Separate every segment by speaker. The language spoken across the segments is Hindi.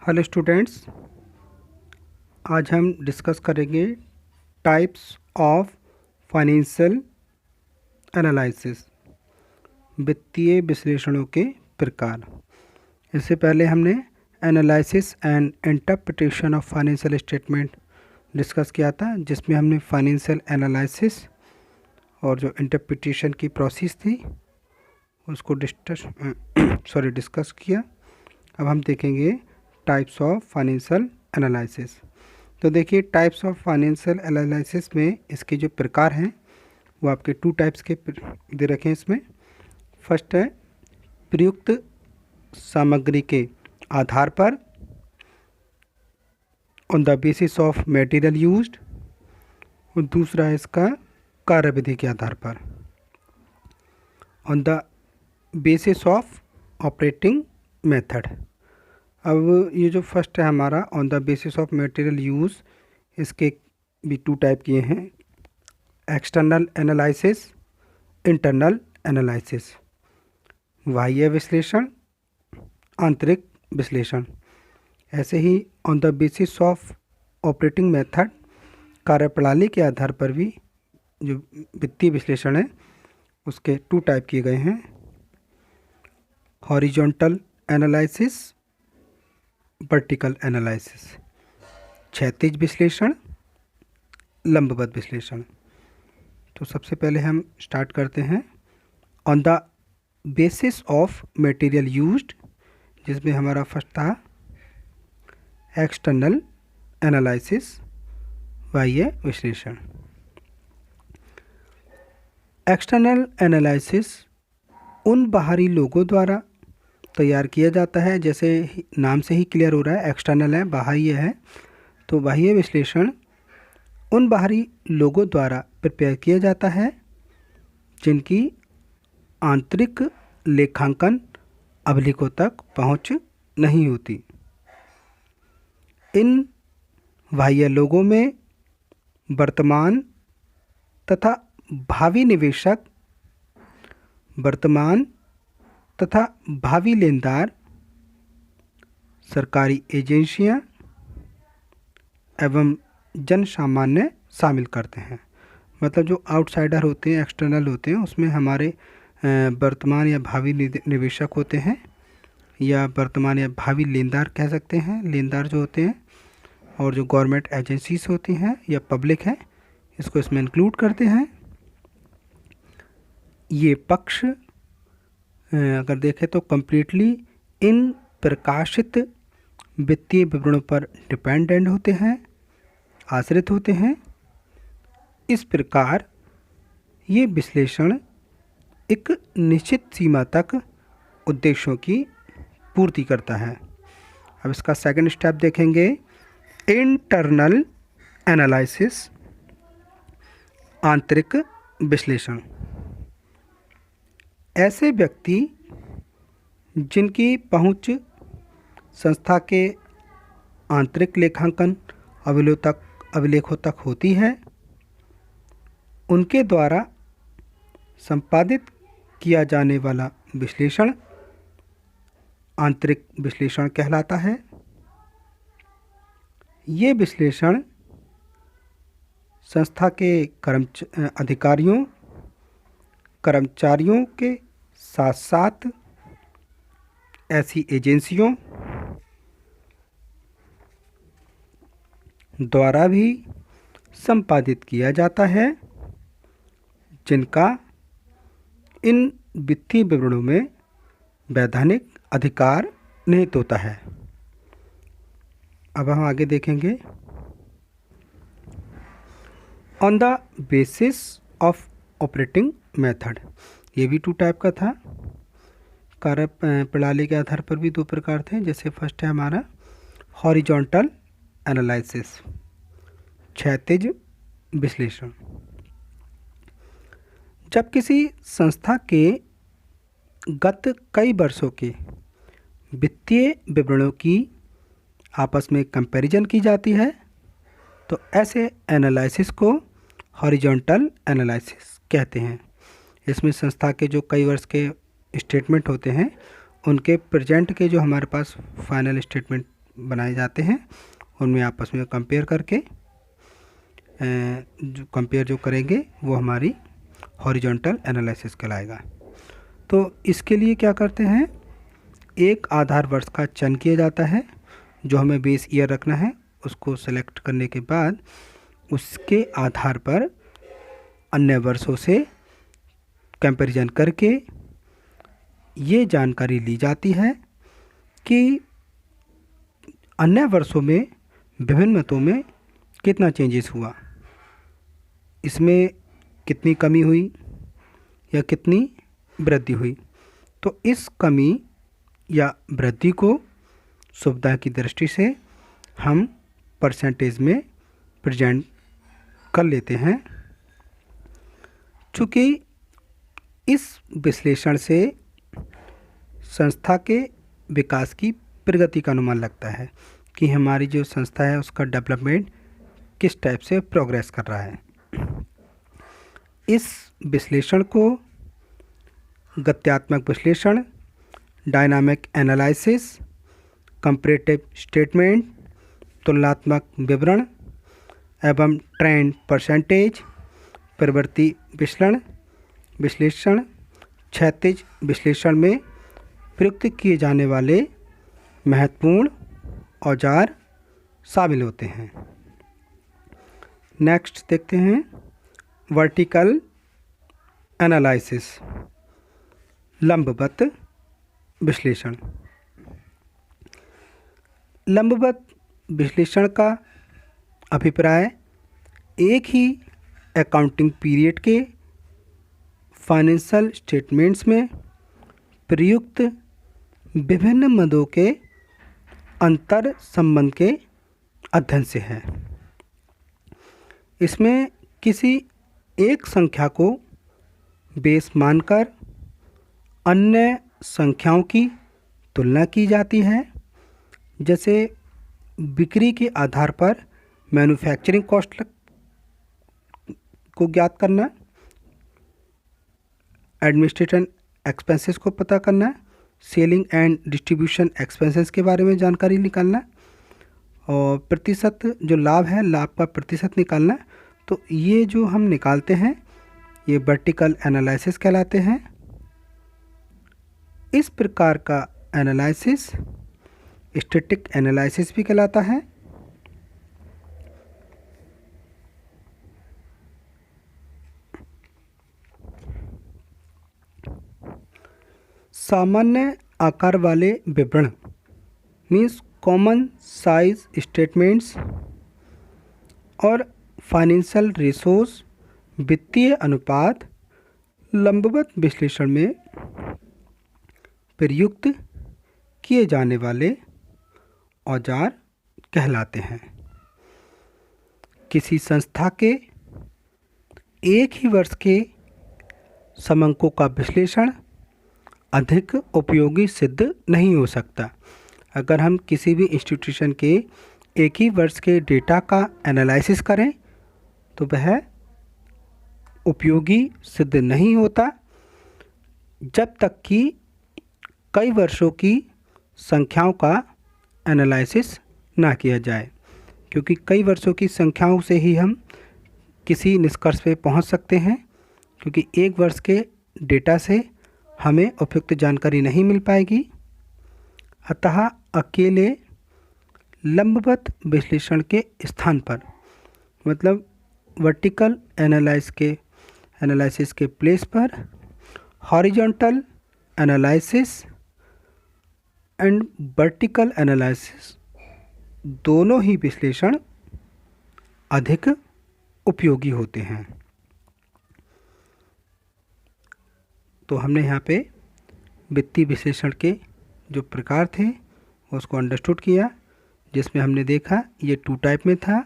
Speaker 1: हेलो स्टूडेंट्स, आज हम डिस्कस करेंगे टाइप्स ऑफ फाइनेंशियल एनालिसिस, वित्तीय विश्लेषणों के प्रकार। इससे पहले हमने analysis and interpretation of financial statement discuss किया था, जिसमें हमने फाइनेंशियल एनालिसिस और जो इंटरप्रिटेशन की प्रोसेस थी उसको डिस्कस किया। अब हम देखेंगे टाइप्स ऑफ फाइनेंशियल एनालिसिस। तो देखिए, टाइप्स ऑफ फाइनेंशियल एनालिसिस में इसके जो प्रकार हैं वो आपके 2 टाइप्स के दे रखे हैं इसमें। फर्स्ट है प्रयुक्त सामग्री के आधार पर, on the basis of material used, और दूसरा है इसका कार्यविधि के आधार पर, on the basis of operating method. अब ये जो फर्स्ट है हमारा on the basis of material use, इसके भी 2 टाइप किए हैं, एक्सटर्नल एनालिसिस, इंटरनल एनालिसिस, बाह्य विश्लेषण, आंतरिक विश्लेषण। ऐसे ही on the basis of operating method, कार्यप्रणाली के आधार पर भी जो वित्तीय विश्लेषण है उसके 2 टाइप किए गए हैं, हॉरिजॉन्टल एनालिसिस, वर्टिकल एनालिसिस, क्षैतिज विश्लेषण, लंबवत विश्लेषण। तो सबसे पहले हम स्टार्ट करते हैं on the basis of material used, जिसमें हमारा फर्स्ट था एक्सटर्नल एनालिसिस, बाह्य विश्लेषण। एक्सटर्नल एनालिसिस उन बाहरी लोगों द्वारा तैयार किया जाता है, जैसे नाम से ही क्लियर हो रहा है, एक्सटर्नल है, बाह्य है। तो बाह्य विश्लेषण उन बाहरी लोगों द्वारा प्रिपेयर किया जाता है जिनकी आंतरिक लेखांकन अभिलेखों तक पहुंच नहीं होती। इन बाह्य लोगों में वर्तमान तथा भावी निवेशक, वर्तमान तथा भावी लेनदार, सरकारी एजेंसियां एवं जन सामान्य शामिल करते हैं। मतलब जो आउटसाइडर होते हैं, एक्सटर्नल होते हैं, उसमें हमारे वर्तमान या भावी निवेशक होते हैं, या वर्तमान या भावी लेनदार कह सकते हैं, लेनदार जो होते हैं, और जो गवर्नमेंट एजेंसीज होती हैं या पब्लिक है, इसको इसमें इंक्लूड करते हैं। ये पक्ष अगर देखें तो कम्प्लीटली इन प्रकाशित वित्तीय विवरणों पर डिपेंडेंट होते हैं, आश्रित होते हैं। इस प्रकार ये विश्लेषण एक निश्चित सीमा तक उद्देश्यों की पूर्ति करता है। अब इसका सेकंड स्टेप देखेंगे, इंटरनल एनालिसिस, आंतरिक विश्लेषण। ऐसे व्यक्ति जिनकी पहुंच संस्था के आंतरिक लेखांकन अभिलेखों तक होती है, उनके द्वारा संपादित किया जाने वाला विश्लेषण आंतरिक विश्लेषण कहलाता है। ये विश्लेषण संस्था के कर्मचारियों के साथ साथ ऐसी एजेंसियों द्वारा भी संपादित किया जाता है जिनका इन वित्तीय विवरणों में वैधानिक अधिकार निहित होता है। अब हम आगे देखेंगे on the basis of operating method. ये भी 2 टाइप का था, कार्य प्रणाली के आधार पर भी 2 प्रकार थे। जैसे फर्स्ट है हमारा हॉरिजॉन्टल एनालिसिस, क्षैतिज विश्लेषण। जब किसी संस्था के गत कई वर्षों के वित्तीय विवरणों की आपस में कंपैरिजन की जाती है, तो ऐसे एनालिसिस को हॉरिजॉन्टल एनालिसिस कहते हैं। इसमें संस्था के जो कई वर्ष के स्टेटमेंट होते हैं, उनके प्रेजेंट के जो हमारे पास फाइनल स्टेटमेंट बनाए जाते हैं, उनमें आपस में कंपेयर करके जो करेंगे वो हमारी हॉरिजॉन्टल एनालिसिस कहलाएगा। तो इसके लिए क्या करते हैं, एक आधार वर्ष का चयन किया जाता है जो हमें बेस ईयर रखना है। उसको सेलेक्ट करने के बाद उसके आधार पर अन्य वर्षों से कंपैरिजन करके ये जानकारी ली जाती है कि अन्य वर्षों में विभिन्न मतों में कितना चेंजेस हुआ, इसमें कितनी कमी हुई या कितनी वृद्धि हुई। तो इस कमी या वृद्धि को सुविधा की दृष्टि से हम परसेंटेज में प्रेजेंट कर लेते हैं। चूँकि इस विश्लेषण से संस्था के विकास की प्रगति का अनुमान लगता है कि हमारी जो संस्था है उसका डेवलपमेंट किस टाइप से प्रोग्रेस कर रहा है। इस विश्लेषण को गत्यात्मक विश्लेषण, डायनामिक एनालिसिस, कंपैरेटिव स्टेटमेंट, तुलनात्मक विवरण एवं ट्रेंड परसेंटेज, प्रवृत्ति विश्लेषण, क्षैतिज विश्लेषण में प्रयुक्त किए जाने वाले महत्वपूर्ण औजार शामिल होते हैं। नेक्स्ट देखते हैं वर्टिकल एनालिसिस, लंबवत विश्लेषण। लंबवत विश्लेषण का अभिप्राय एक ही अकाउंटिंग पीरियड के फाइनेंशियल स्टेटमेंट्स में प्रयुक्त विभिन्न मदों के अंतर संबंध के अध्ययन से है। इसमें किसी एक संख्या को बेस मानकर अन्य संख्याओं की तुलना की जाती है। जैसे बिक्री के आधार पर मैन्युफैक्चरिंग कॉस्ट को ज्ञात करना, एडमिनिस्ट्रेशन एक्सपेंसेस को पता करना, सेलिंग एंड डिस्ट्रीब्यूशन एक्सपेंसेस के बारे में जानकारी निकालना, और प्रतिशत जो लाभ है, लाभ का प्रतिशत निकालना। तो ये जो हम निकालते हैं ये वर्टिकल एनालिसिस कहलाते हैं। इस प्रकार का एनालिसिस स्टैटिक एनालिसिस भी कहलाता है। सामान्य आकार वाले विवरण मीन्स कॉमन साइज स्टेटमेंट्स और फाइनेंशियल रेशोज, वित्तीय अनुपात लंबवत विश्लेषण में प्रयुक्त किए जाने वाले औजार कहलाते हैं। किसी संस्था के एक ही वर्ष के समंकों का विश्लेषण अधिक उपयोगी सिद्ध नहीं हो सकता। अगर हम किसी भी इंस्टीट्यूशन के एक ही वर्ष के डेटा का एनालिसिस करें तो वह उपयोगी सिद्ध नहीं होता जब तक कि कई वर्षों की संख्याओं का एनालिसिस ना किया जाए, क्योंकि कई वर्षों की संख्याओं से ही हम किसी निष्कर्ष पे पहुंच सकते हैं। क्योंकि एक वर्ष के डेटा से हमें उपयुक्त जानकारी नहीं मिल पाएगी। अतः अकेले लंबवत विश्लेषण के स्थान पर, मतलब वर्टिकल एनालिसिस के प्लेस पर horizontal analysis and vertical analysis दोनों ही विश्लेषण अधिक उपयोगी होते हैं। तो हमने यहाँ पे वित्तीय विश्लेषण के जो प्रकार थे उसको अंडरस्टूड किया, जिसमें हमने देखा ये 2 टाइप में था,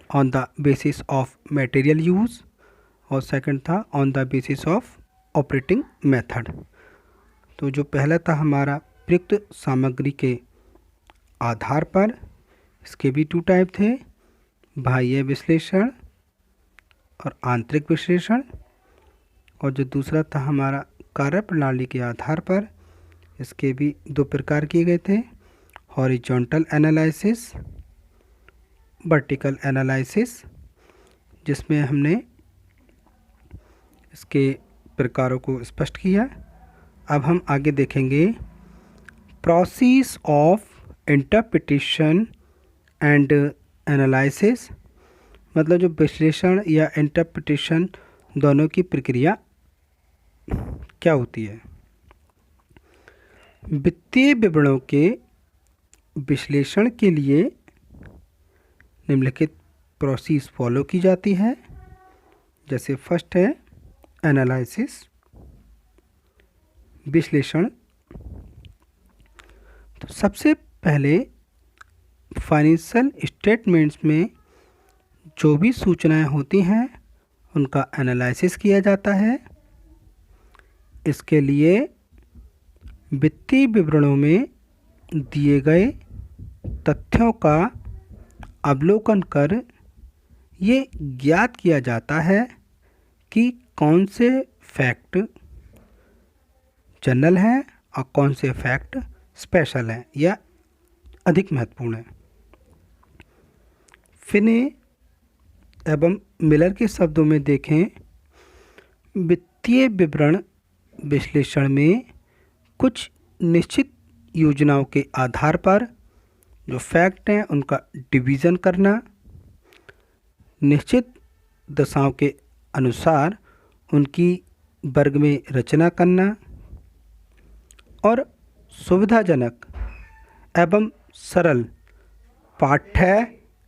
Speaker 1: on the basis of material use, और सेकंड था on the basis of operating method. तो जो पहला था हमारा प्रयुक्त सामग्री के आधार पर, इसके भी 2 टाइप थे, बाह्य विश्लेषण और आंतरिक विश्लेषण। और जो दूसरा था हमारा कार्यप्रणाली के आधार पर, इसके भी 2 प्रकार किए गए थे, हॉरिजॉन्टल एनालिसिस, वर्टिकल एनालिसिस, जिसमें हमने इसके प्रकारों को स्पष्ट किया। अब हम आगे देखेंगे process of interpretation and analysis, मतलब जो विश्लेषण या इंटरप्रिटेशन दोनों की प्रक्रिया क्या होती है। वित्तीय विवरणों के विश्लेषण के लिए निम्नलिखित प्रोसेस फॉलो की जाती है। जैसे फर्स्ट है एनालिसिस, विश्लेषण। तो सबसे पहले फाइनेंशियल स्टेटमेंट्स में जो भी सूचनाएं होती हैं उनका एनालिसिस किया जाता है। इसके लिए वित्तीय विवरणों में दिए गए तथ्यों का अवलोकन कर ये ज्ञात किया जाता है कि कौन से फैक्ट जनरल हैं और कौन से फैक्ट स्पेशल हैं या अधिक महत्वपूर्ण हैं। फिने एवं मिलर के शब्दों में देखें, वित्तीय विवरण विश्लेषण में कुछ निश्चित योजनाओं के आधार पर जो फैक्ट हैं उनका डिवीज़न करना, निश्चित दशाओं के अनुसार उनकी वर्ग में रचना करना और सुविधाजनक एवं सरल पाठ्य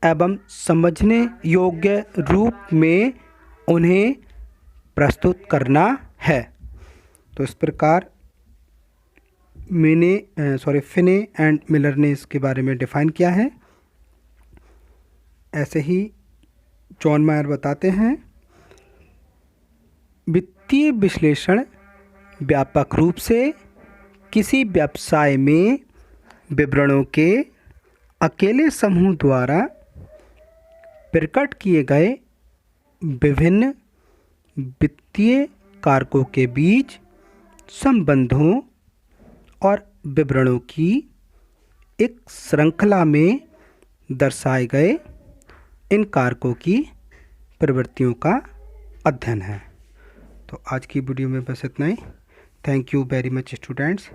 Speaker 1: एवं समझने योग्य रूप में उन्हें प्रस्तुत करना है। तो इस प्रकार फिने एंड मिलर ने इसके बारे में डिफ़ाइन किया है। ऐसे ही जॉन मायर बताते हैं, वित्तीय विश्लेषण व्यापक रूप से किसी व्यवसाय में विवरणों के अकेले समूह द्वारा प्रकट किए गए विभिन्न वित्तीय कारकों के बीच संबंधों और विवरणों की एक श्रृंखला में दर्शाए गए इन कारकों की प्रवृत्तियों का अध्ययन है। तो आज की वीडियो में बस इतना ही। Thank you very much students.